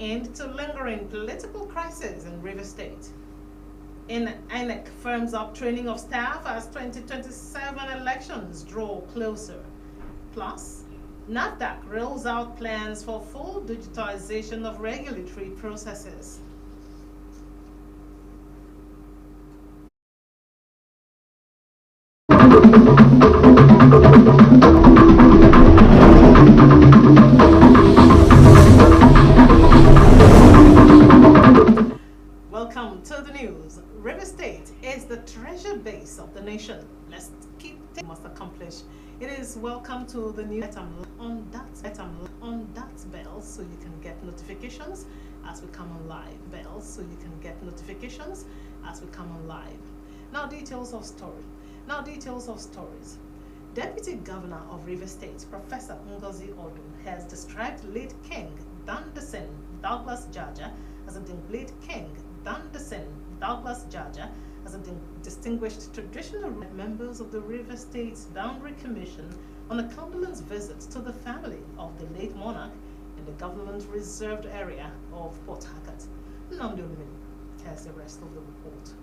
end to lingering political crisis in Rivers State. INEC firms up training of staff as 2027 elections draw closer. Plus, NAFDAC rolls out plans for full digitization of regulatory processes. Welcome to the news. Rivers State is the treasure base of the nation. Let's keep it must accomplish. It is welcome to the new on that bell so you can get notifications as we come on live. Bells so you can get notifications as we come on live. Now details of stories. Deputy Governor of Rivers State, Professor Ngozi Odu, has described late King Dandasen Douglas Jaja as a late King Dandasen Douglas Jaja as a distinguished traditional members of the Rivers State Boundary Commission on a condolence visit to the family of the late monarch in the government-reserved area of Port Harcourt. Nnamdi Olumini has the rest of the report.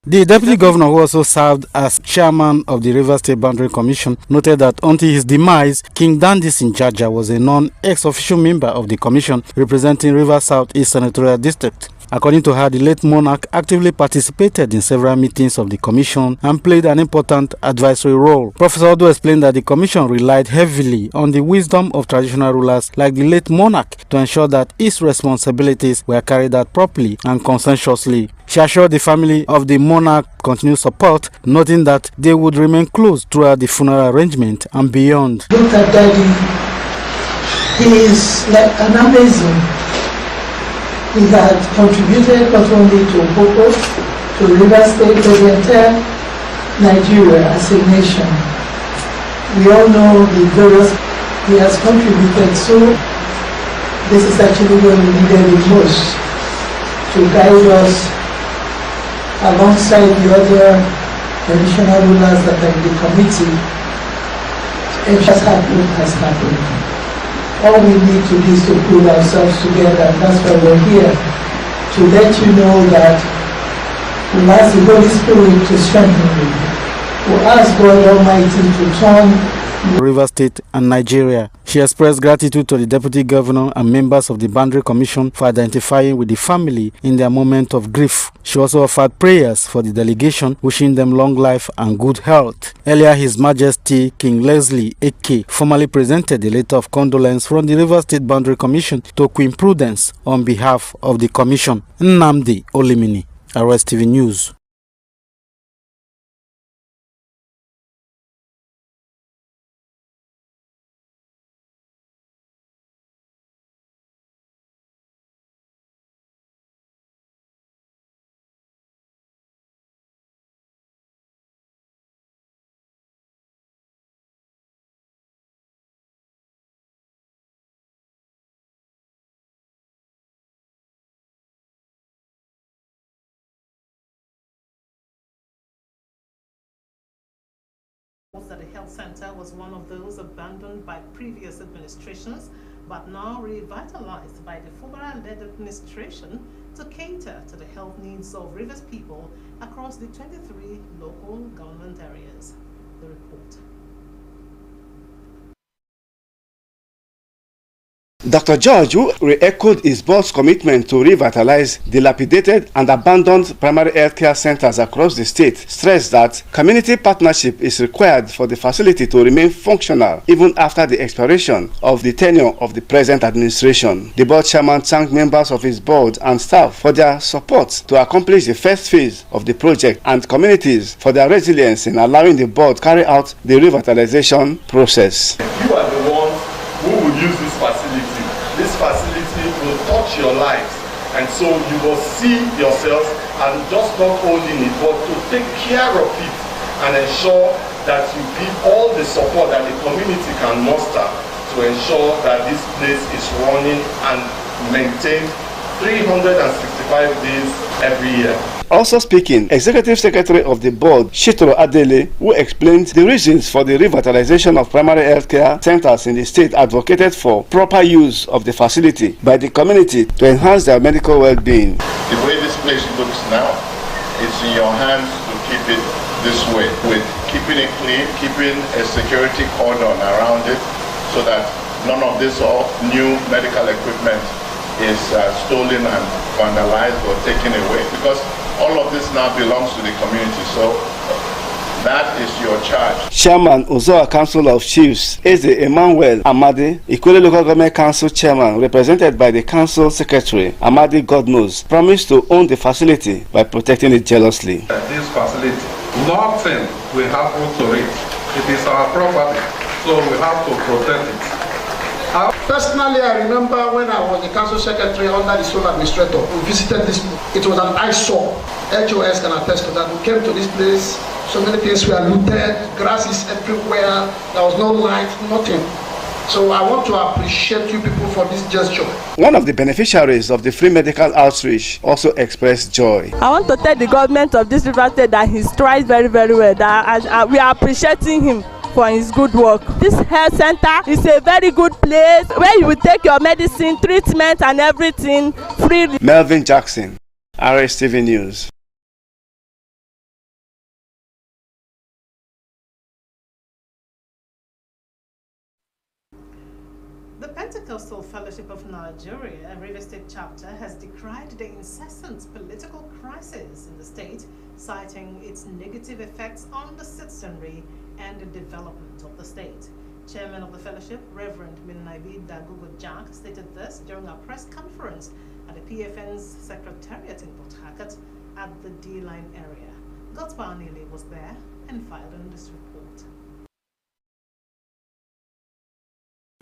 The Deputy Governor, who also served as chairman of the Rivers State Boundary Commission, noted that until his demise, King Dandasen Jaja was a non-ex-official member of the commission representing Rivers South East Senatorial District. According to her, the late monarch actively participated in several meetings of the commission and played an important advisory role. Professor Odo explained that the commission relied heavily on the wisdom of traditional rulers like the late monarch to ensure that its responsibilities were carried out properly and consensuously. She assured the family of the monarch continued support, noting that they would remain close throughout the funeral arrangement and beyond. Look at Daddy. He is like an Amazon. He had contributed not only to Boko, to Rivers State, but the entire Nigeria as a nation. We all know the various he has contributed, so this is actually when we needed it most to guide us alongside the other traditional rulers that are in the committee. It has happened. All we need to do is to pull ourselves together, and that's why we're here, to let you know that we ask the Holy Spirit to strengthen you. We ask God Almighty to turn Rivers State and Nigeria. She expressed gratitude to the Deputy Governor and members of the Boundary Commission for identifying with the family in their moment of grief. She also offered prayers for the delegation, wishing them long life and good health. Earlier, His Majesty King Leslie Eke formally presented a letter of condolence from the Rivers State Boundary Commission to Queen Prudence on behalf of the Commission. Nnamdi Olumini, Rstv News. That the health center was one of those abandoned by previous administrations, but now revitalized by the Fubara-led administration to cater to the health needs of Rivers people across the 23 local government areas. The report. Dr. George, who re-echoed his board's commitment to revitalize dilapidated and abandoned primary healthcare centers across the state, stressed that community partnership is required for the facility to remain functional even after the expiration of the tenure of the present administration. The board chairman thanked members of his board and staff for their support to accomplish the first phase of the project and communities for their resilience in allowing the board carry out the revitalization process. You are the ones who will use this facility. This facility will touch your lives, and so you will see yourselves and just not holding it, but to take care of it and ensure that you give all the support that the community can muster to ensure that this place is running and maintained 365 days every year. Also speaking, Executive Secretary of the Board, Shitoro Adele, who explained the reasons for the revitalization of primary healthcare centers in the state, advocated for proper use of the facility by the community to enhance their medical well-being. The way this place looks now, it's in your hands to keep it this way, with keeping it clean, keeping a security cordon around it so that none of this new medical equipment is stolen and vandalized or taken away, because all of this now belongs to the community. So that is your charge. Chairman Ozoa Council of Chiefs, Eze Emmanuel Amadi, Ikwele Local Government Council Chairman, represented by the Council Secretary, Amadi Godnose, promised to own the facility by protecting it jealously. This facility, nothing will happen to it. It is our property, so we have to protect it. Personally, I remember when I was the council secretary under the sole administrator, we visited this. It was an eyesore. HOS can attest to that. We came to this place, so many things were looted, grass is everywhere, there was no light, nothing. So I want to appreciate you people for this gesture. One of the beneficiaries of the free medical outreach also expressed joy. I want to tell the government of this River State that he strives very, very well. That we are appreciating him for his good work. This health center is a very good place where you will take your medicine, treatment and everything freely. Melvin Jackson, Rstv News. The Pentecostal Fellowship of Nigeria, Rivers State chapter, has decried the incessant political crisis in the state, citing its negative effects on the citizenry and the development of the state. Chairman of the fellowship, Reverend Minaibi Dagugo Jack, stated this during a press conference at the PFN's secretariat in Port Harcourt at the D-Line area. Godspar Neely was there and filed on this report.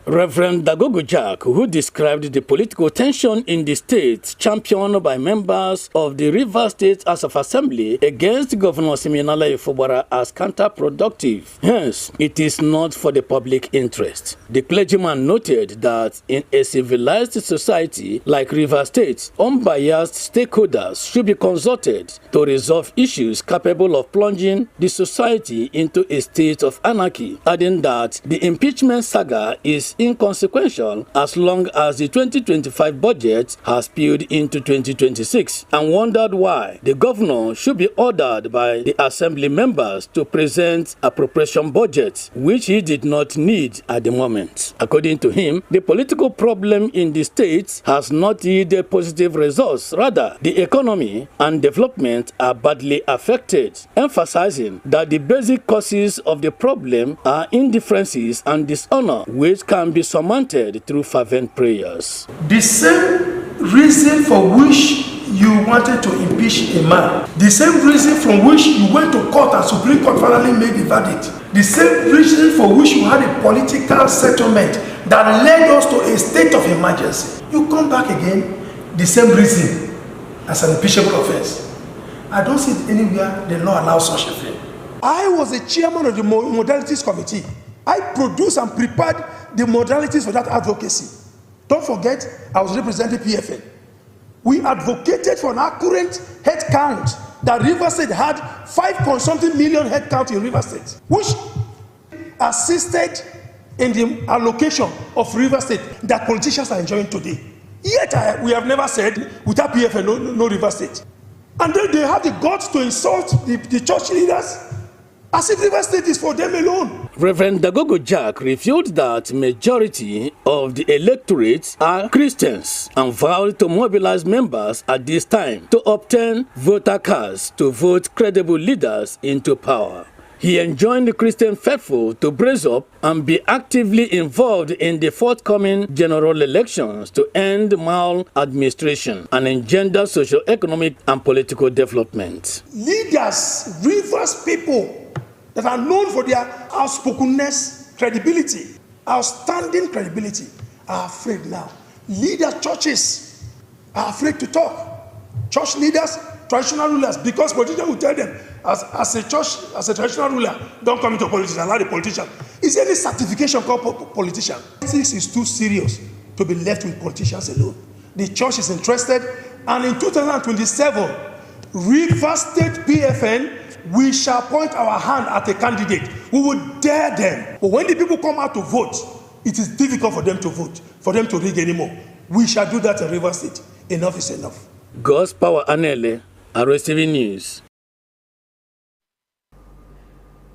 Reverend Dagogo Jack, who described the political tension in the state championed by members of the Rivers State House of Assembly against Governor Simeonala Ifobara as counterproductive. Hence, it is not for the public interest. The clergyman noted that in a civilized society like Rivers State, unbiased stakeholders should be consulted to resolve issues capable of plunging the society into a state of anarchy, adding that the impeachment saga is inconsequential as long as the 2025 budget has spilled into 2026, and wondered why the governor should be ordered by the assembly members to present appropriation budget, which he did not need at the moment. According to him, the political problem in the state has not yielded positive results. Rather, the economy and development are badly affected, emphasizing that the basic causes of the problem are indifferences and dishonor, which can be surmounted through fervent prayers. The same reason for which you wanted to impeach a man, the same reason from which you went to court and Supreme Court finally made the verdict, the same reason for which you had a political settlement that led us to a state of emergency, you come back again, the same reason as an impeachable offense. I don't see anywhere the law allows such a thing. I was the chairman of the modalities committee. I produced and prepared the modalities for that advocacy. Don't forget, I was representing PFN. We advocated for an accurate head count that Rivers State had 5.something million head count in Rivers State, which assisted in the allocation of Rivers State that politicians are enjoying today. Yet we have never said without PFN no Rivers State. And then they have the guts to insult the church leaders as if Rivers State is for them alone. Reverend Dagogo Jack revealed that majority of the electorate are Christians and vowed to mobilize members at this time to obtain voter cards to vote credible leaders into power. He enjoined the Christian faithful to brace up and be actively involved in the forthcoming general elections to end maladministration and engender socio-economic and political development. Leaders, Rivers people that are known for their outspokenness, credibility, outstanding credibility, are afraid now. Leaders, churches are afraid to talk. Church leaders, traditional rulers, because politicians will tell them, as a church, as a traditional ruler, don't come into politics, allow the politician. Is there any certification called politician? Politics is too serious to be left with politicians alone. The church is interested, and in 2027, River State PFN, we shall point our hand at a candidate. We will dare them. But when the people come out to vote, it is difficult for them to vote, for them to rig anymore. We shall do that in River State. Enough is enough. God's Power Anele, Rstv News.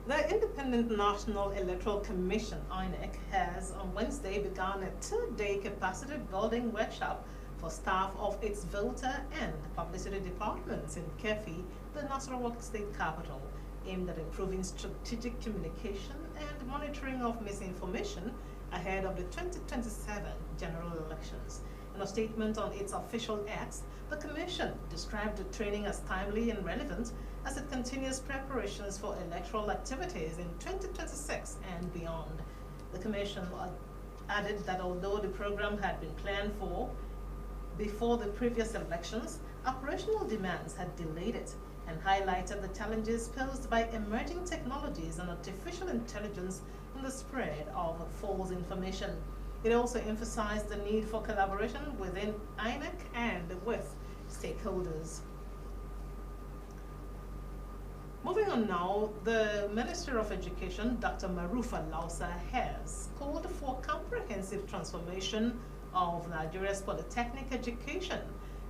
The Independent National Electoral Commission, INEC, has on Wednesday begun a 2-day capacity building workshop for staff of its voter and publicity departments in Kefi, the Nasarawa state capital, aimed at improving strategic communication and monitoring of misinformation ahead of the 2027 general elections. In a statement on its official X, the Commission described the training as timely and relevant as it continues preparations for electoral activities in 2026 and beyond. The Commission added that although the program had been planned for before the previous elections, operational demands had delayed it and highlighted the challenges posed by emerging technologies and artificial intelligence in the spread of false information. It also emphasized the need for collaboration within INEC and with stakeholders. Moving on now, the Minister of Education, Dr. Marufa Lausa, has called for comprehensive transformation of Nigeria's polytechnic education,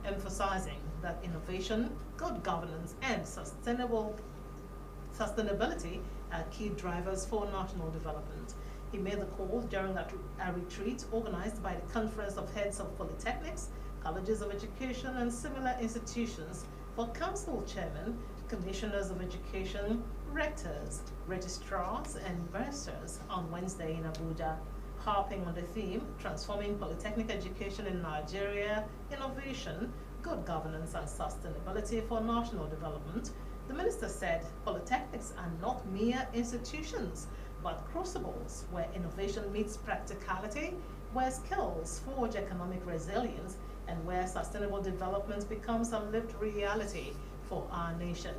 emphasizing that innovation, good governance, and sustainability are key drivers for national development. He made the call during a retreat organized by the Conference of Heads of Polytechnics, Colleges of Education, and similar institutions for council chairmen, commissioners of education, rectors, registrars, and bursars on Wednesday in Abuja. Harping on the theme, Transforming Polytechnic Education in Nigeria, Innovation, Good Governance and Sustainability for National Development, the minister said polytechnics are not mere institutions, but crucibles where innovation meets practicality, where skills forge economic resilience, and where sustainable development becomes a lived reality for our nation.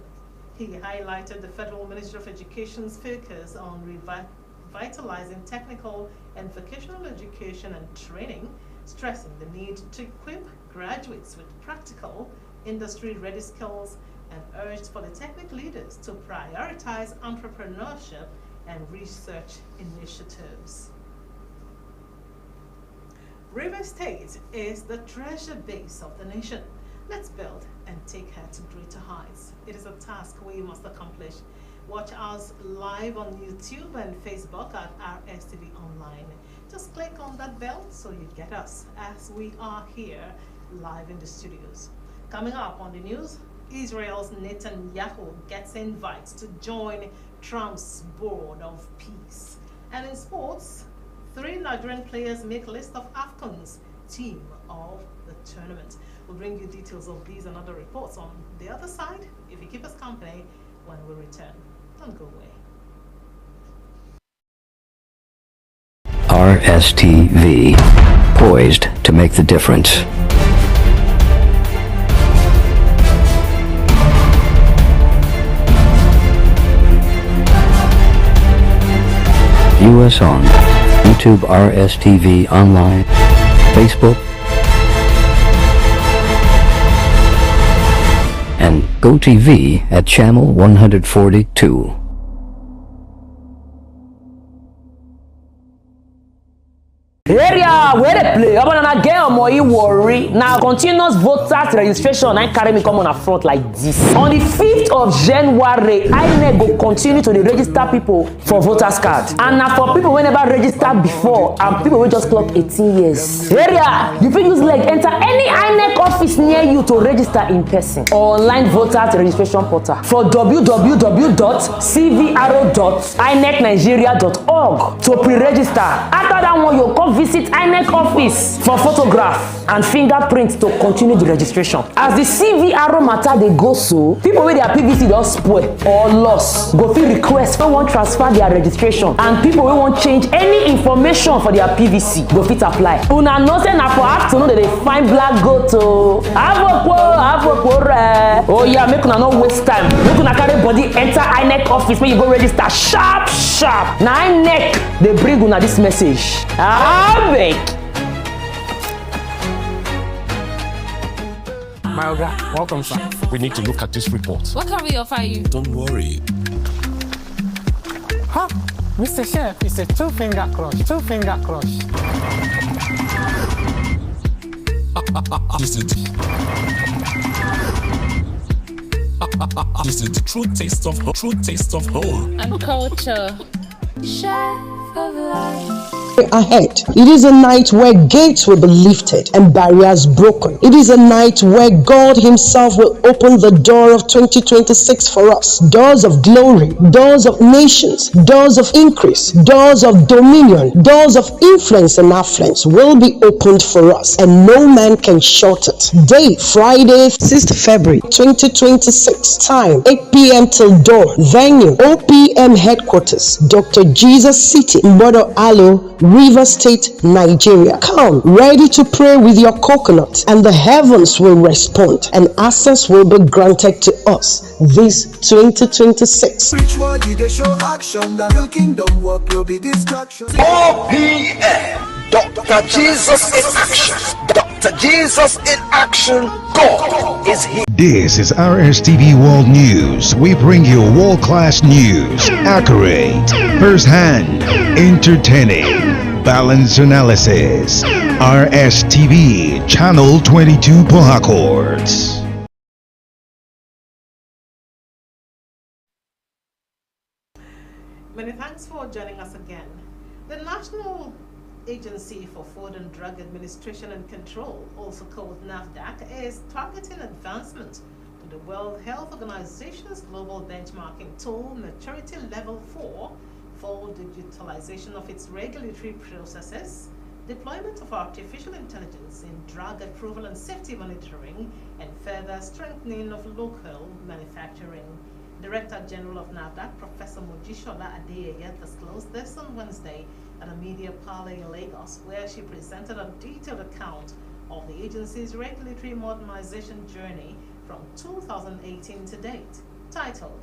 He highlighted the Federal Ministry of Education's focus on revitalizing technical and vocational education and training, stressing the need to equip graduates with practical, industry-ready skills, and urged polytechnic leaders to prioritize entrepreneurship and research initiatives. River State is the treasure base of the nation. Let's build and take her to greater heights. It is a task we must accomplish. Watch us live on YouTube and Facebook at Rstv Online. Just click on that bell so you get us as we are here live in the studios. Coming up on the news, Israel's Netanyahu gets invites to join Trump's board of peace. And in sports, 3 Nigerian players make list of AFCON's team of the tournament. We'll bring you details of these and other reports on the other side if you keep us company when we return. Don't go away. Rstv, poised to make the difference. View us on YouTube, Rstv Online, Facebook, and GoTV at channel 142. Area where they play, na get omo worry. Now continuous voters registration and carry me come on a front like this. On the 5th of January, INEC go continue to register people for voters card. And now for people who never registered before and people who just clock 18 years. Area, you fit use leg enter any INEC office near you to register in person or online voters registration portal for www.cvro.inecnigeria.org to pre-register. After that one, you come visit INEC office for photograph and fingerprint to continue the registration. As the CVRO matter they go so, people with their PVC don't spoil or loss go fit request who want transfer their registration, and people who want change any information for their PVC go fit apply. Una know say na for afternoon they find black goat to avokwo re. Oh yeah, make una no waste time. Make una carry body enter INEC office where you go register sharp. Na INEC they bring una this message. My Oga, welcome, sir. We need to look at this report. What can we offer you? Don't worry. Huh? Mr. Chef, it's a two-finger crush. Two-finger crush. This is the true taste of home. And culture. Chef of life. Ahead. It is a night where gates will be lifted and barriers broken. It is a night where God Himself will open the door of 2026 for us. Doors of glory, doors of nations, doors of increase, doors of dominion, doors of influence and affluence will be opened for us, and no man can shut it. Date Friday, 6th February 2026. Time 8 p.m. till dawn. Venue OPM headquarters, Dr. Jesus City, Mbodo Alo, River State, Nigeria. Come ready to pray with your coconut, and the heavens will respond, and access will be granted to us this 2026. OPM, Dr. Jesus in action. Dr. Jesus in action. God is here. This is Rstv World News. We bring you world-class news, accurate, first-hand, entertaining, balanced analysis. Rstv, Channel 22 Port Harcourt. Many thanks for joining us again. The National Agency for Food and Drug Administration and Control, also called NAFDAC, is targeting advancement to the World Health Organization's global benchmarking tool, Maturity Level 4, for digitalization of its regulatory processes, deployment of artificial intelligence in drug approval and safety monitoring, and further strengthening of local manufacturing. Director General of NAFDAC, Professor Mojisola Adeyeye, disclosed this on Wednesday at a media parley in Lagos, where she presented a detailed account of the agency's regulatory modernization journey from 2018 to date, titled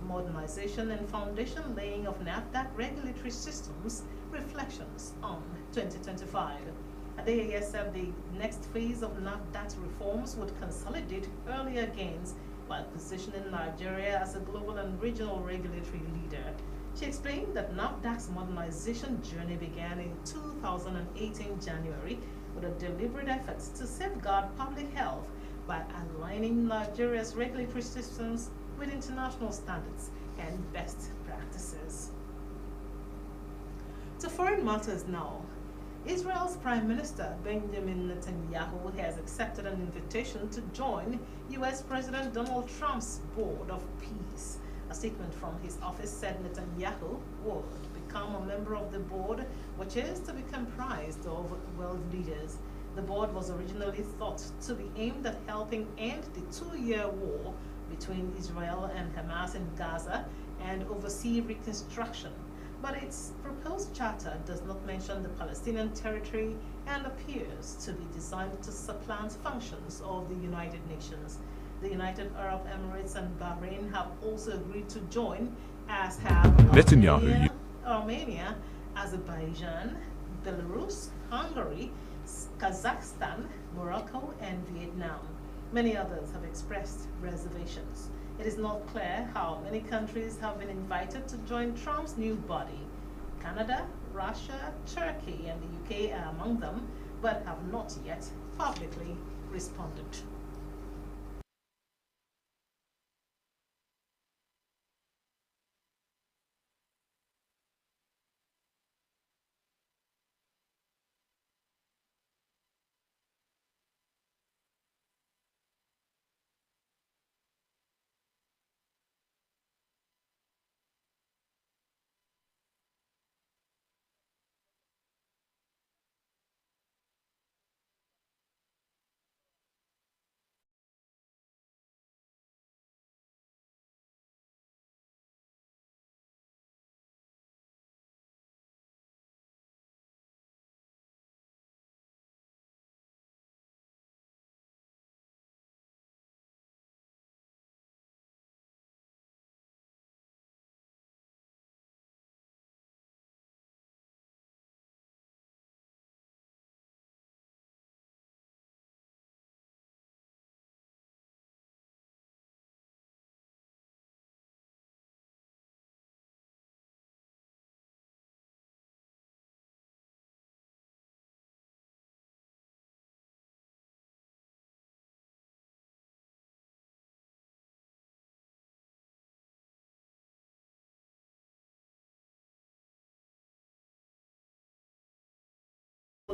Modernization and Foundation Laying of NAFDAC Regulatory Systems, Reflections on 2025. Adeyeye said the next phase of NAFDAC's reforms would consolidate earlier gains while positioning Nigeria as a global and regional regulatory leader. She explained that NAFDAC's modernization journey began in 2018 January with a deliberate effort to safeguard public health by aligning Nigeria's regulatory systems with international standards and best practices. To foreign matters now. Israel's Prime Minister Benjamin Netanyahu has accepted an invitation to join U.S. President Donald Trump's Board of Peace. A statement from his office said Netanyahu would become a member of the board, which is to be comprised of world leaders. The board was originally thought to be aimed at helping end the two-year war between Israel and Hamas in Gaza and oversee reconstruction. But its proposed charter does not mention the Palestinian territory and appears to be designed to supplant functions of the United Nations. The United Arab Emirates and Bahrain have also agreed to join, as have Armenia, Azerbaijan, Belarus, Hungary, Kazakhstan, Morocco, and Vietnam. Many others have expressed reservations. It is not clear how many countries have been invited to join Trump's new body. Canada, Russia, Turkey, and the UK are among them, but have not yet publicly responded.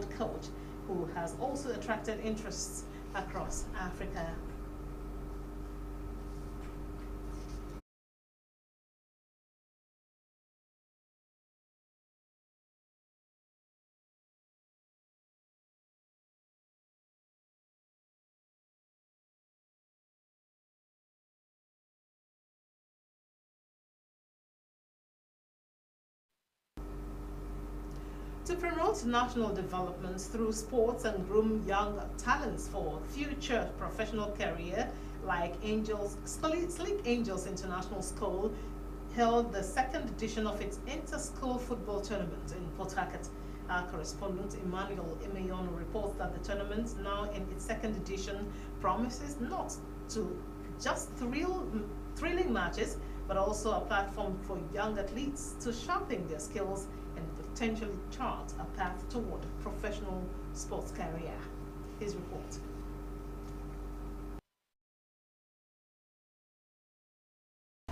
coach who has also attracted interests across Africa. To promote national development through sports and groom young talents for future professional career, like Sleek Angels International School held the second edition of its inter-school football tournament in Port Harcourt. Our correspondent Emmanuel Emeyon reports that the tournament, now in its second edition, promises not to just thrilling matches, but also a platform for young athletes to sharpen their skills and potentially chart a path toward a professional sports career. His report.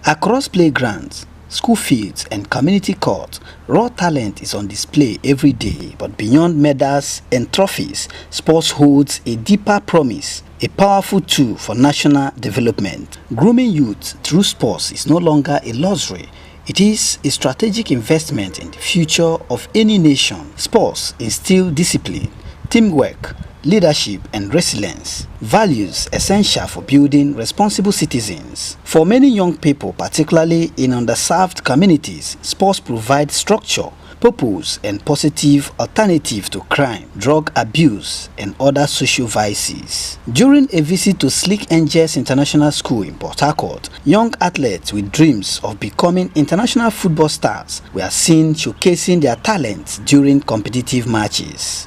Across playgrounds, school fields and community courts, raw talent is on display every day. But beyond medals and trophies, sports holds a deeper promise, a powerful tool for national development. Grooming youth through sports is no longer a luxury. It is a strategic investment in the future of any nation. Sports instill discipline, teamwork, leadership and resilience, values essential for building responsible citizens. For many young people, particularly in underserved communities, sports provide structure, purpose and positive alternative to crime, drug abuse and other social vices. During a visit to Sleek Angels International School in Port Harcourt, young athletes with dreams of becoming international football stars were seen showcasing their talents during competitive matches.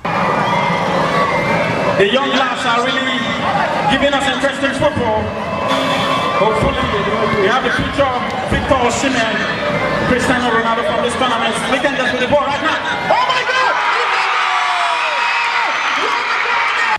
The young lads are really giving us interesting football. Hopefully, we have the future of Victor Osimhen, Cristiano Ronaldo from this tournament. We can just with the ball right now. Oh my God!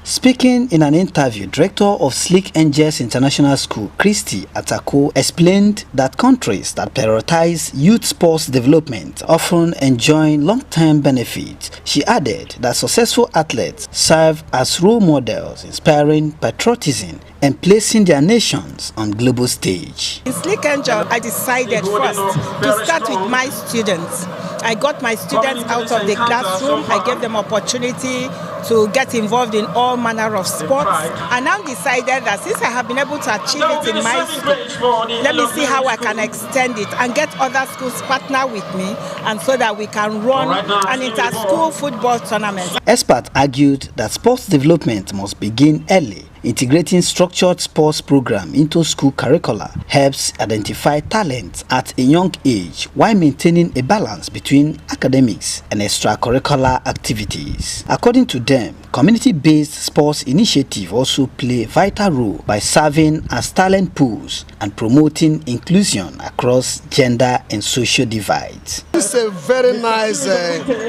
Speaking in an interview, Director of Sleek Angels International School, Christy Atako, explained that countries that prioritize youth sports development often enjoy long-term benefits. She added that successful athletes serve as role models, inspiring patriotism and placing their nations on global stage. In Sleek Angel, I decided first to start with my students. I got my students out of the classroom. I gave them opportunity to get involved in all manner of sports. I now decided that since I have been able to achieve it in my school, let me see how I can extend it and get other schools partner with me, and so that we can run an inter-school football tournament. Experts argued that sports development must begin early. Integrating structured sports program into school curricula helps identify talent at a young age while maintaining a balance between academics and extracurricular activities. According to them, community-based sports initiatives also play a vital role by serving as talent pools and promoting inclusion across gender and social divides. This is a very nice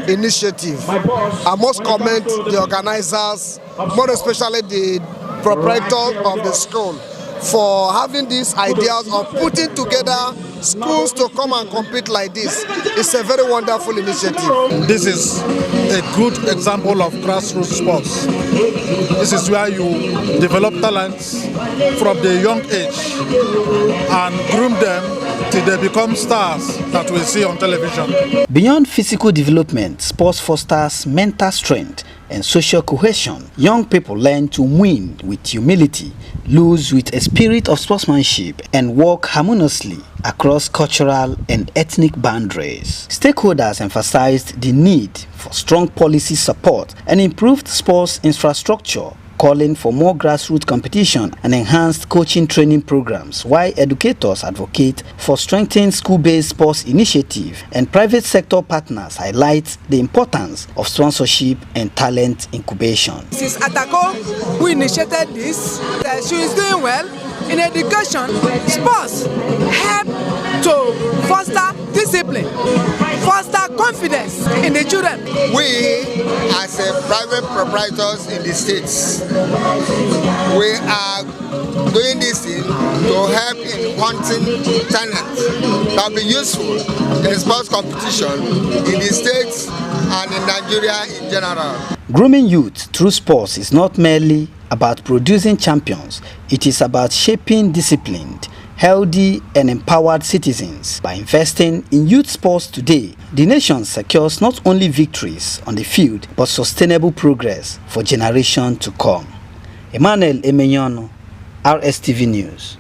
initiative. I must commend the organizers, more especially the proprietor of the school, for having these ideas of putting together schools to come and compete like this. It's a very wonderful initiative. This is a good example of grassroots sports. This is where you develop talents from the young age and groom them till they become stars that we see on television. Beyond physical development, sports fosters mental strength and social cohesion. Young people learn to win with humility, lose with a spirit of sportsmanship, and work harmoniously across cultural and ethnic boundaries. Stakeholders emphasized the need for strong policy support and improved sports infrastructure, calling for more grassroots competition and enhanced coaching training programs, while educators advocate for strengthening school-based sports initiatives, and private sector partners highlight the importance of sponsorship and talent incubation. Mrs. Atako, who initiated this, she is doing well in education. Sports help to foster discipline, foster confidence in the children. We, as private proprietors in the states, we are doing this thing to help in hunting talent that will be useful in the sports competition in the states and in Nigeria in general. Grooming youth through sports is not merely about producing champions, it is about shaping disciplined, healthy and empowered citizens. By investing in youth sports today, the nation secures not only victories on the field but sustainable progress for generations to come. Emmanuel Emenyano, Rstv News.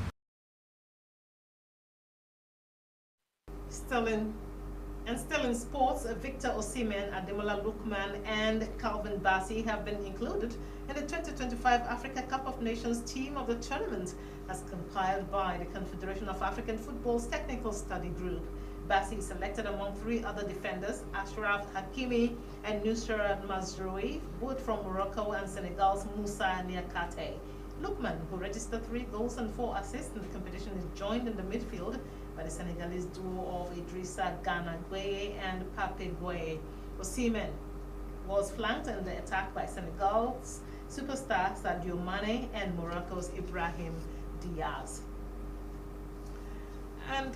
Still in sports, Victor Osimhen, Ademola Lookman and Calvin Bassey have been included in the 2025 Africa Cup of Nations team of the tournament as compiled by the Confederation of African Football's Technical Study Group. Bassey selected among 3 other defenders, Ashraf Hakimi and Nusrat Mazroui, both from Morocco, and Senegal's Moussa Niakate. Lookman, who registered 3 goals and 4 assists in the competition, is joined in the midfield by the Senegalese duo of Idrissa Gana Gueye and Pape Gueye. Osimhen was flanked in the attack by Senegal's superstar Sadio Mane and Morocco's Ibrahim Diaz. And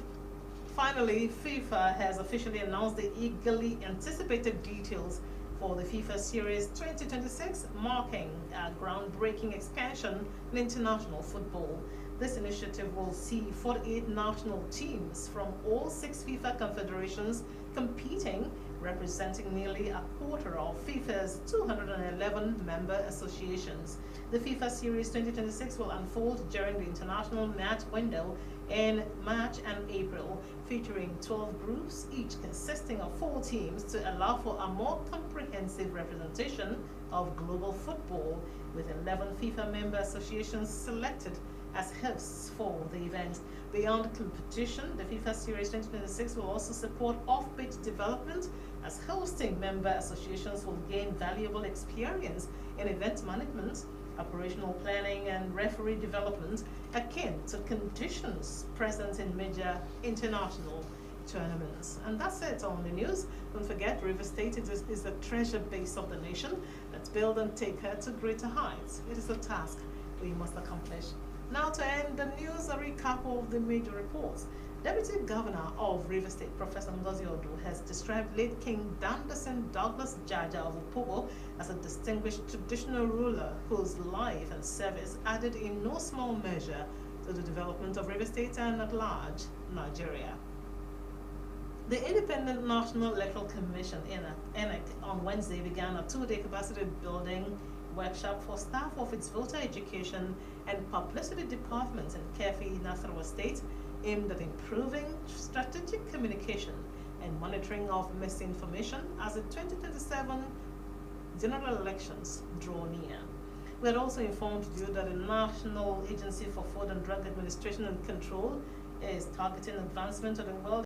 finally, FIFA has officially announced the eagerly anticipated details for the FIFA Series 2026, marking a groundbreaking expansion in international football. This initiative will see 48 national teams from all 6 FIFA confederations competing, representing nearly a quarter of FIFA's 211 member associations. The FIFA Series 2026 will unfold during the international match window in March and April, featuring 12 groups, each consisting of 4 teams to allow for a more comprehensive representation of global football, with 11 FIFA member associations selected as hosts for the event. Beyond competition, the FIFA Series 2026 will also support off-pitch development, as hosting member associations will gain valuable experience in event management, operational planning and referee development, akin to conditions present in major international tournaments. And that's it on the news. Don't forget, River State is the treasure base of the nation. Let's build and take her to greater heights. It is a task we must accomplish. Now, to end the news, a recap of the major reports. Deputy Governor of River State, Professor Ngozi Odu, has described late King Danderson Douglas Jaja of Opobo as a distinguished traditional ruler whose life and service added in no small measure to the development of River State and at large Nigeria. The Independent National Electoral Commission, INEC, on Wednesday began a 2-day capacity building workshop for staff of its voter education and publicity departments in Kefi, Nasarawa State, aimed at improving strategic communication and monitoring of misinformation as the 2027 general elections draw near. We had also informed you that the National Agency for Food and Drug Administration and Control is targeting advancement of the World